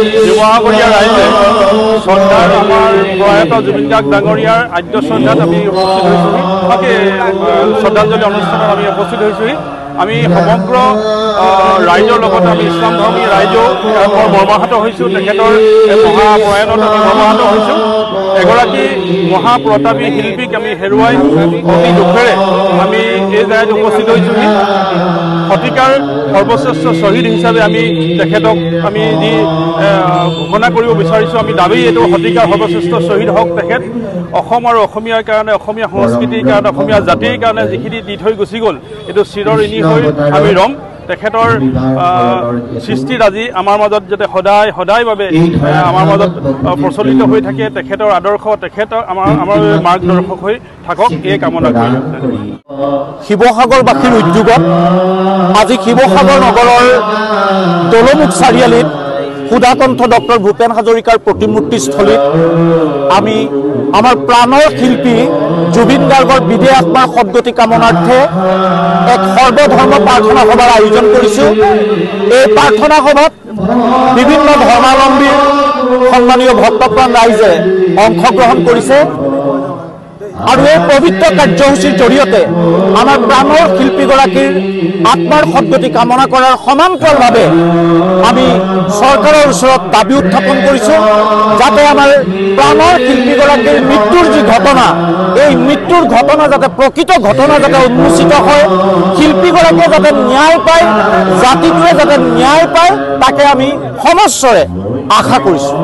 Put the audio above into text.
শিৱসাগৰীয়া ৰাইজে শ্ৰদ্ধাৰ আমাৰ প্ৰয়াত জুবিন গাৰ্গ ডাঙৰীয়াৰ আদ্য শ্ৰদ্ধাত আমি উপস্থিত হৈছোহি শ্ৰদ্ধাঞ্জলি অনুষ্ঠানত আমি উপস্থিত হৈছোহি আমি সমগ্ৰ ৰাইজৰ লগত আমি ইছলাম ধৰ্মী ৰাইজেও বৰ মৰ্মাহত হৈছোঁ তেখেতৰ মহাপ্ৰয়াণত আমি মৰ্মাহত হৈছোঁ এগৰাকী মহাপ্ৰতাপী শিল্পীক আমি হেৰুৱাই অতি দুখেৰে আমি এই জেগাত উপস্থিত হৈছোহি শতিকাৰ সৰ্বশ্ৰেষ্ঠ শ্বহীদ হিচাপে আমি তেখেতক আমি যি ঘোষণা কৰিব বিচাৰিছোঁ আমি দাবী এইটো শতিকাৰ সৰ্বশ্ৰেষ্ঠ শ্বহীদ হওক তেখেত অসম আৰু অসমীয়াৰ কাৰণে অসমীয়া সংস্কৃতিৰ কাৰণে অসমীয়া জাতিৰ কাৰণে যিখিনি দি থৈ গুচি গ'ল এইটো চিৰঋণী হৈ আমি ৰম তেখেতৰ সৃষ্টিত আজি আমাৰ মাজত যাতে সদায় বাবে আমাৰ মাজত প্ৰচলিত হৈ থাকে তেখেতৰ আদৰ্শ তেখেতৰ আমাৰ মাৰ্গদৰ্শক হৈ থাকক এই কামনা কৰি শিৱসাগৰবাসীৰ উদ্যোগত আজি শিৱসাগৰ নগৰৰ দলমুখ চাৰিআলিত সুধাকণ্ঠ ডক্টৰ ভূপেন হাজৰিকাৰ প্ৰতিমূৰ্তিস্থলীত আমি আমাৰ প্ৰাণৰ শিল্পী জুবিন গাৰ্গৰ বিদেহ আত্মাৰ সদ্গতি কামনাৰ্থে এক সৰ্বধৰ্ম প্ৰাৰ্থনা সভাৰ আয়োজন কৰিছোঁ এই প্ৰাৰ্থনা সভাত বিভিন্ন ধৰ্মাৱলম্বীৰ সন্মানীয় ভক্তপ্ৰাণ ৰাইজে অংশগ্ৰহণ কৰিছে আৰু এই পবিত্ৰ কাৰ্যসূচীৰ জৰিয়তে আমাৰ প্ৰাণৰ শিল্পীগৰাকীৰ আত্মাৰ সদ্গতি কামনা কৰাৰ সমান্তৰালভাৱে আমি চৰকাৰৰ ওচৰত দাবী উত্থাপন কৰিছোঁ যাতে আমাৰ প্ৰাণৰ শিল্পীগৰাকীৰ মৃত্যুৰ যি ঘটনা এই মৃত্যুৰ ঘটনা যাতে প্ৰকৃত ঘটনা যাতে উন্মোচিত হয় শিল্পীগৰাকীয়ে যাতে ন্যায় পায় জাতিটোৱে যাতে ন্যায় পায় তাকে আমি সমস্বৰে আশা কৰিছোঁ।